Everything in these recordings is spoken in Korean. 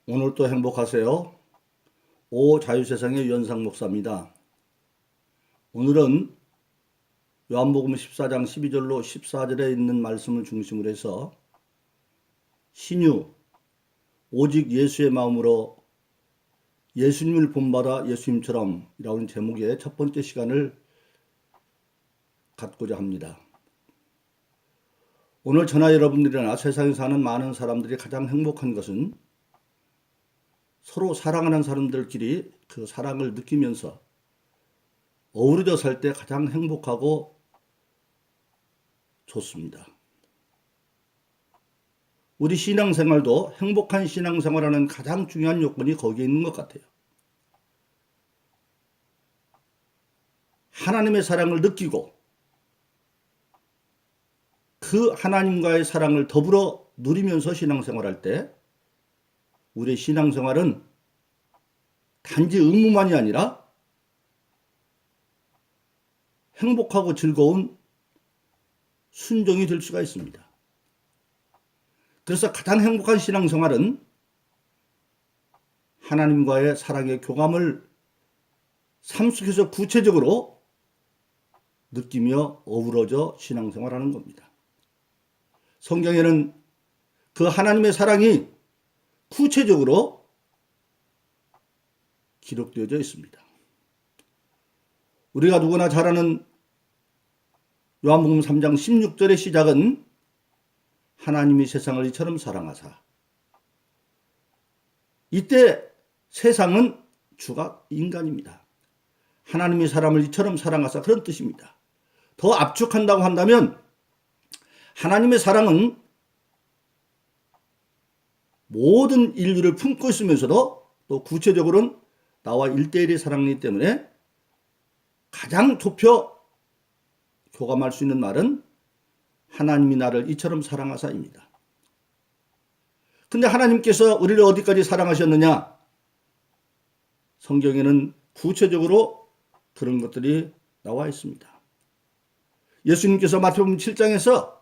오늘도 행복하세요. 오 자유세상의 유현상 목사입니다. 오늘은 요한복음 14장 12절로 14절에 있는 말씀을 중심으로 해서 신유, 오직 예수의 마음으로 예수님을 본받아 예수님처럼 이라는 제목의 첫 번째 시간을 갖고자 합니다. 오늘 저나 여러분들이나 세상에 사는 많은 사람들이 가장 행복한 것은 서로 사랑하는 사람들끼리 그 사랑을 느끼면서 어우러져 살 때 가장 행복하고 좋습니다. 우리 신앙생활도 행복한 신앙생활하는 가장 중요한 요건이 거기에 있는 것 같아요. 하나님의 사랑을 느끼고 그 하나님과의 사랑을 더불어 누리면서 신앙생활할 때 우리의 신앙생활은 단지 의무만이 아니라 행복하고 즐거운 순종이 될 수가 있습니다. 그래서 가장 행복한 신앙생활은 하나님과의 사랑의 교감을 삶 속에서 구체적으로 느끼며 어우러져 신앙생활하는 겁니다. 성경에는 그 하나님의 사랑이 구체적으로 기록되어져 있습니다. 우리가 누구나 잘 아는 요한복음 3장 16절의 시작은 하나님이 세상을 이처럼 사랑하사. 이때 세상은 주가 인간입니다. 하나님이 사람을 이처럼 사랑하사 그런 뜻입니다. 더 압축한다고 한다면 하나님의 사랑은 모든 인류를 품고 있으면서도 또 구체적으로는 나와 1대1의 사랑이기 때문에 가장 좁혀 교감할 수 있는 말은 하나님이 나를 이처럼 사랑하사입니다. 근데 하나님께서 우리를 어디까지 사랑하셨느냐? 성경에는 구체적으로 그런 것들이 나와 있습니다. 예수님께서 마태복음 7장에서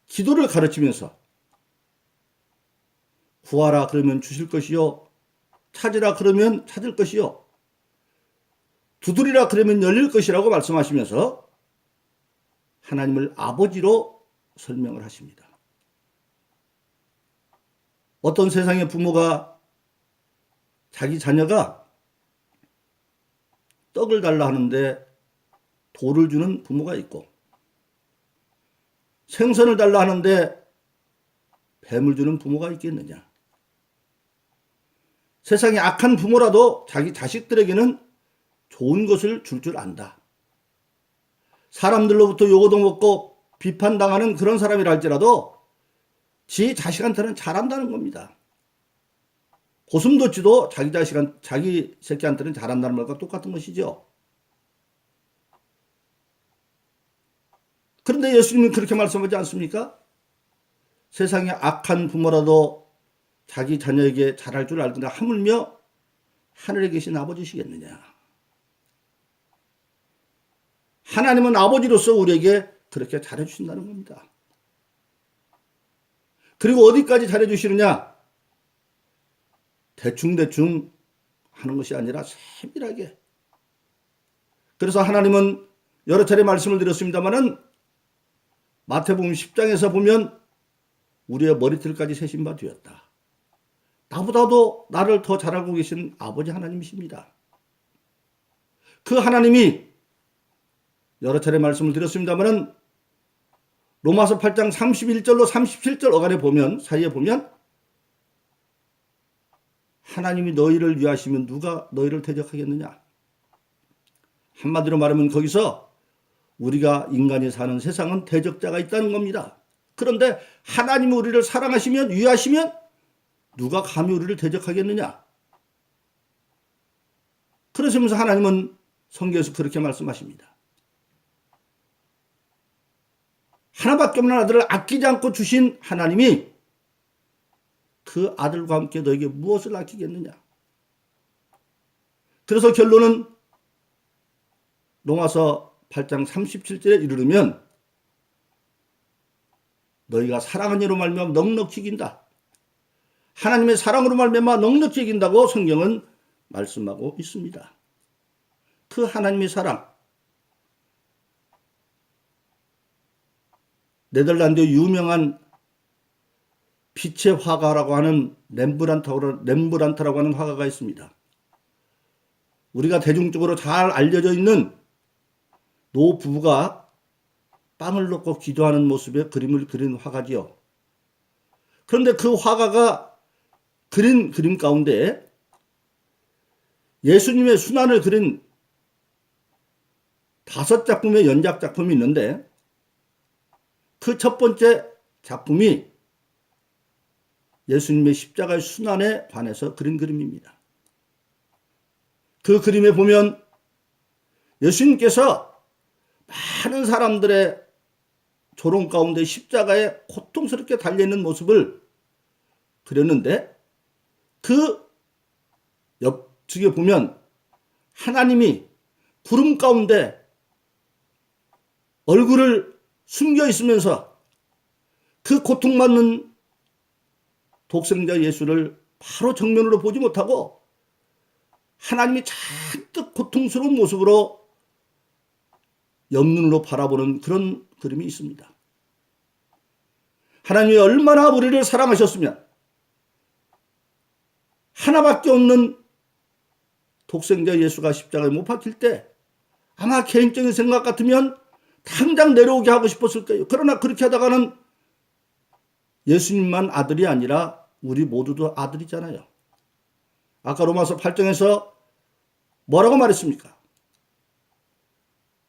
기도를 가르치면서 구하라 그러면 주실 것이요, 찾으라 그러면 찾을 것이요, 두드리라 그러면 열릴 것이라고 말씀하시면서 하나님을 아버지로 설명을 하십니다. 어떤 세상의 부모가 자기 자녀가 떡을 달라 하는데 돌을 주는 부모가 있고, 생선을 달라 하는데 뱀을 주는 부모가 있겠느냐? 세상에 악한 부모라도 자기 자식들에게는 좋은 것을 줄 안다. 사람들로부터 요거도 먹고 비판당하는 그런 사람이라 할지라도 지 자식한테는 잘한다는 겁니다. 고슴도치도 자기 새끼한테는 잘한다는 말과 똑같은 것이죠. 그런데 예수님은 그렇게 말씀하지 않습니까? 세상에 악한 부모라도 자기 자녀에게 잘할 줄 알거나 하물며 하늘에 계신 아버지시겠느냐. 하나님은 아버지로서 우리에게 그렇게 잘해주신다는 겁니다. 그리고 어디까지 잘해주시느냐? 대충대충 하는 것이 아니라 세밀하게. 그래서 하나님은 여러 차례 말씀을 드렸습니다마는 마태복음 10장에서 보면 우리의 머리털까지 세신 바 되었다. 나보다도 나를 더 잘 알고 계신 아버지 하나님이십니다. 그 하나님이 여러 차례 말씀을 드렸습니다마는 로마서 8장 31절로 37절 어간에 보면, 사이에 보면 하나님이 너희를 위하시면 누가 너희를 대적하겠느냐? 한마디로 말하면 거기서 우리가 인간이 사는 세상은 대적자가 있다는 겁니다. 그런데 하나님이 우리를 사랑하시면, 위하시면 누가 감히 우리를 대적하겠느냐? 그러시면서 하나님은 성경에서 그렇게 말씀하십니다. 하나밖에 없는 아들을 아끼지 않고 주신 하나님이 그 아들과 함께 너에게 무엇을 아끼겠느냐? 그래서 결론은 로마서 8장 37절에 이르르면 너희가 사랑한 이로 말미암아 넉넉히 이긴다. 하나님의 사랑으로 말미암아 넉넉히 이긴다고 성경은 말씀하고 있습니다. 그 하나님의 사랑, 네덜란드 유명한 빛의 화가라고 하는 렘브란트라고 하는 화가가 있습니다. 우리가 대중적으로 잘 알려져 있는 노 부부가 빵을 넣고 기도하는 모습의 그림을 그린 화가지요. 그런데 그 화가가 그린 그림 가운데 예수님의 순환을 그린 5작품의 연작 작품이 있는데 그 첫 번째 작품이 예수님의 십자가의 순환에 관해서 그린 그림입니다. 그 그림에 보면 예수님께서 많은 사람들의 조롱 가운데 십자가에 고통스럽게 달려있는 모습을 그렸는데 그 옆측에 보면 하나님이 구름 가운데 얼굴을 숨겨 있으면서 그 고통받는 독생자 예수를 바로 정면으로 보지 못하고 하나님이 잔뜩 고통스러운 모습으로 옆눈으로 바라보는 그런 그림이 있습니다. 하나님이 얼마나 우리를 사랑하셨으면 하나밖에 없는 독생자 예수가 십자가에 못 박힐 때 아마 개인적인 생각 같으면 당장 내려오게 하고 싶었을 거예요. 그러나 그렇게 하다가는 예수님만 아들이 아니라 우리 모두도 아들이잖아요. 아까 로마서 8장에서 뭐라고 말했습니까?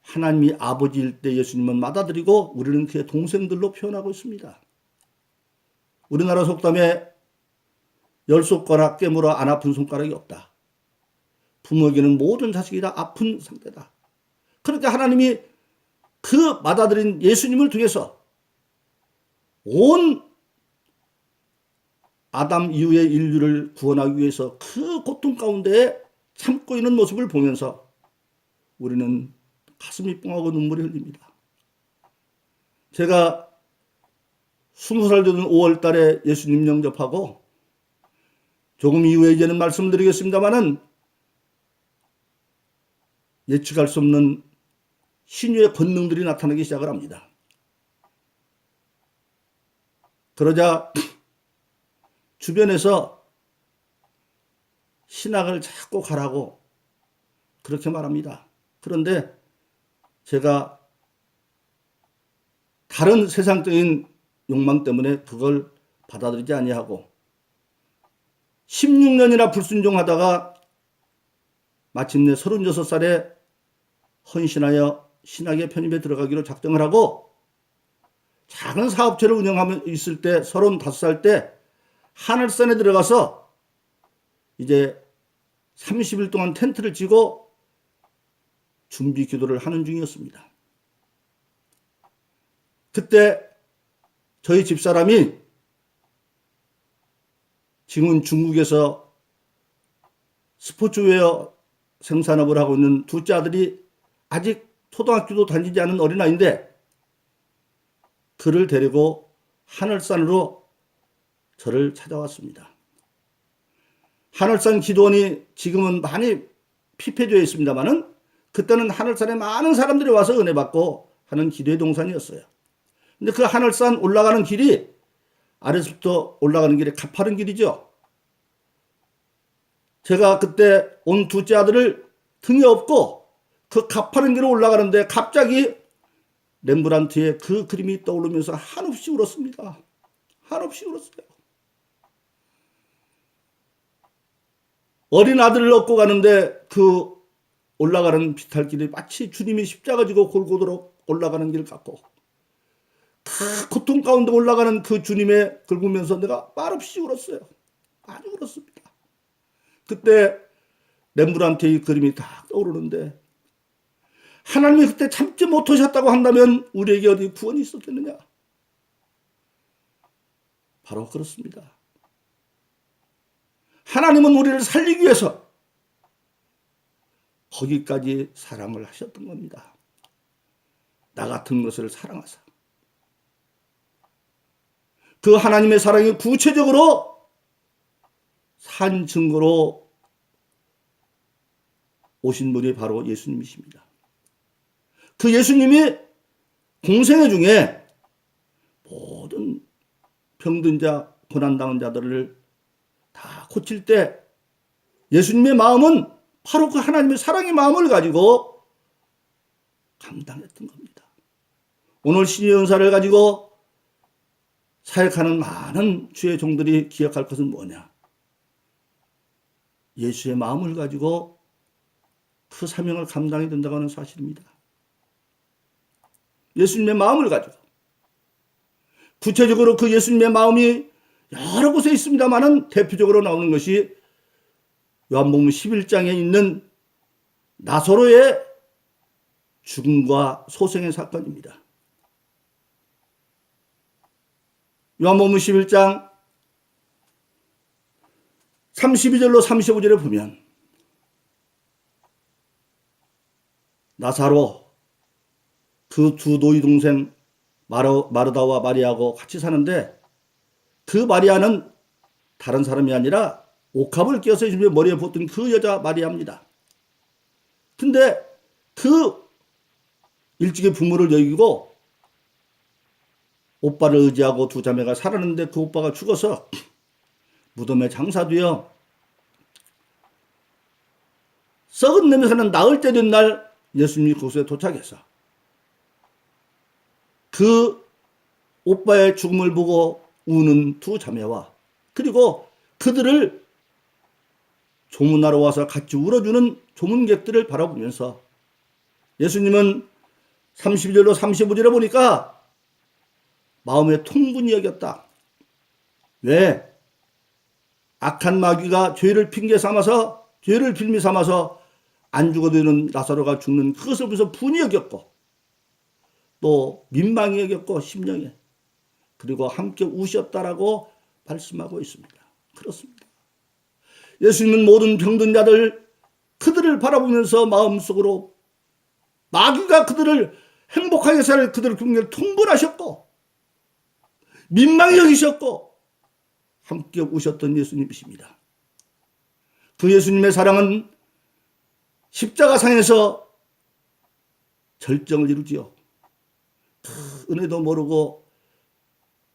하나님이 아버지일 때 예수님은 맏아들이고 우리는 그의 동생들로 표현하고 있습니다. 우리나라 속담에 10손가락 깨물어 안 아픈 손가락이 없다. 부모에게는 모든 자식이 다 아픈 상태다. 그러니까 하나님이 그 맏아들인 예수님을 통해서 온 아담 이후의 인류를 구원하기 위해서 그 고통 가운데 참고 있는 모습을 보면서 우리는 가슴이 뻥하고 눈물이 흘립니다. 제가 20살 되던 5월 달에 예수님 영접하고 조금 이후에 이제는 말씀드리겠습니다마는 예측할 수 없는 신유의 권능들이 나타나기 시작을 합니다. 그러자 주변에서 신학을 자꾸 가라고 그렇게 말합니다. 그런데 제가 다른 세상적인 욕망 때문에 그걸 받아들이지 아니하고 16년이나 불순종하다가 마침내 36살에 헌신하여 신학의 편입에 들어가기로 작정을 하고 작은 사업체를 운영하며 있을 때 35살 때 하늘산에 들어가서 이제 30일 동안 텐트를 치고 준비 기도를 하는 중이었습니다. 그때 저희 집사람이 지금은 중국에서 스포츠웨어 생산업을 하고 있는 둘째 아들이 아직 초등학교도 다니지 않은 어린아이인데 그를 데리고 하늘산으로 저를 찾아왔습니다. 하늘산 기도원이 지금은 많이 피폐되어 있습니다만은 그때는 하늘산에 많은 사람들이 와서 은혜 받고 하는 기도의 동산이었어요. 근데 그 하늘산 올라가는 길이 아래서부터 올라가는 길이 가파른 길이죠. 제가 그때 온 둘째 아들을 등에 업고 그 가파른 길을 올라가는데 갑자기 렘브란트의 그 그림이 떠오르면서 한없이 울었습니다. 한없이 울었어요. 어린 아들을 업고 가는데 그 올라가는 비탈길이 마치 주님이 십자가 지고 골고도록 올라가는 길 같고 그 고통 가운데 올라가는 그 주님의 긁으면서 내가 말없이 울었어요. 많이 울었습니다. 그때 렘브란트의 그림이 딱 떠오르는데 하나님이 그때 참지 못하셨다고 한다면 우리에게 어디 구원이 있었겠느냐? 바로 그렇습니다. 하나님은 우리를 살리기 위해서 거기까지 사랑을 하셨던 겁니다. 나 같은 것을 사랑하사. 그 하나님의 사랑이 구체적으로 산 증거로 오신 분이 바로 예수님이십니다. 그 예수님이 공생애 중에 모든 병든 자, 고난당한 자들을 다 고칠 때 예수님의 마음은 바로 그 하나님의 사랑의 마음을 가지고 감당했던 겁니다. 오늘 신의 은사를 가지고 사역하는 많은 주의 종들이 기억할 것은 뭐냐? 예수의 마음을 가지고 그 사명을 감당해야 된다고 하는 사실입니다. 예수님의 마음을 가지고. 구체적으로 그 예수님의 마음이 여러 곳에 있습니다만은 대표적으로 나오는 것이 요한복음 11장에 있는 나사로의 죽음과 소생의 사건입니다. 요한복음 11장 32절로 35절에 보면 나사로 그 두 노이 동생 마르다와 마리아하고 같이 사는데 그 마리아는 다른 사람이 아니라 옥합을 끼워서 머리에 붙던 그 여자 마리아입니다. 근데 그 일찍이 부모를 여기고 오빠를 의지하고 두 자매가 살았는데 그 오빠가 죽어서 무덤에 장사되어 썩은 냄새는 나을 때 된 날 예수님이 그곳에 도착해서 그 오빠의 죽음을 보고 우는 두 자매와 그리고 그들을 조문하러 와서 같이 울어주는 조문객들을 바라보면서 예수님은 32절로 35절에 보니까 마음에 통분이 여겼다. 왜? 악한 마귀가 죄를 핑계 삼아서 죄를 빌미 삼아서 안 죽어도 되는 나사로가 죽는 그것을 보면서 분이 여겼고 또 민망히 여겼고 심령에 그리고 함께 우셨다라고 말씀하고 있습니다. 그렇습니다. 예수님은 모든 병든 자들 그들을 바라보면서 마음속으로 마귀가 그들을 행복하게 살 그들을 긍휼히 통분하셨고 민망히 여기셨고 함께 우셨던 예수님이십니다. 그 예수님의 사랑은 십자가상에서 절정을 이루지요. 그 은혜도 모르고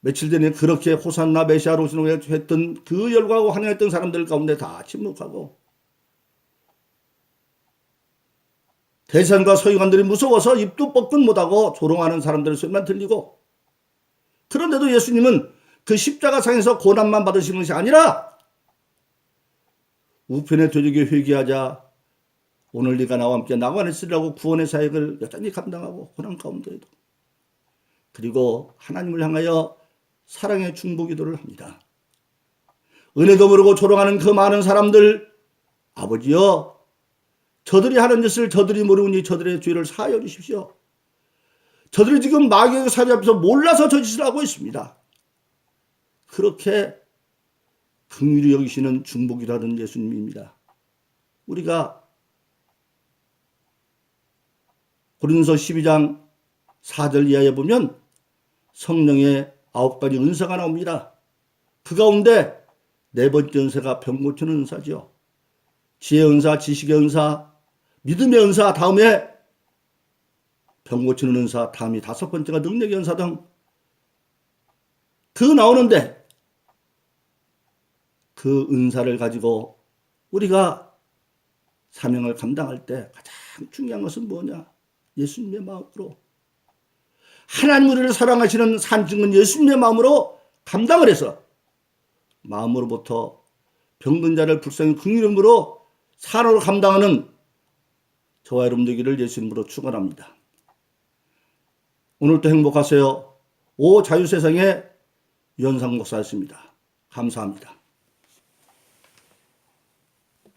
며칠 전에 그렇게 호산나 메시아로 오시는 했던 그 열광하고 환영했던 사람들 가운데 다 침묵하고 대산과 서기관들이 무서워서 입도 뻗근 못하고 조롱하는 사람들의 소리만 들리고 그런데도 예수님은 그 십자가상에서 고난만 받으시는 것이 아니라 우편에 되되게 회개하자 오늘 네가 나와 함께 나관에 있으리라고 구원의 사역을 여전히 감당하고 고난 가운데에도 그리고 하나님을 향하여 사랑의 중보기도를 합니다. 은혜도 모르고 조롱하는 그 많은 사람들 아버지여 저들이 하는 짓을 저들이 모르니 저들의 죄를 사하여 주십시오. 저들이 지금 마귀의 사로잡혀서 몰라서 저 짓을 하고 있습니다. 그렇게 긍휼히 여기시는 중보기라는 예수님입니다. 우리가 고린도서 12장 4절 이하에 보면 성령의 9가지 은사가 나옵니다. 그 가운데 네 번째 은사가 병 고치는 은사죠. 지혜의 은사, 지식의 은사, 믿음의 은사, 다음에 병 고치는 은사, 다음이 다섯 번째가 능력의 은사 등 그 나오는데 그 은사를 가지고 우리가 사명을 감당할 때 가장 중요한 것은 뭐냐? 예수님의 마음으로 하나님 우리를 사랑하시는 산증은 예수님의 마음으로 감당을 해서 마음으로부터 병든 자를 불쌍히 긍휼함으로 사랑으로 감당하는 저와 여러분 되기를 예수님으로 축원합니다. 오늘도 행복하세요. 오 자유세상의 유현상 목사였습니다. 감사합니다.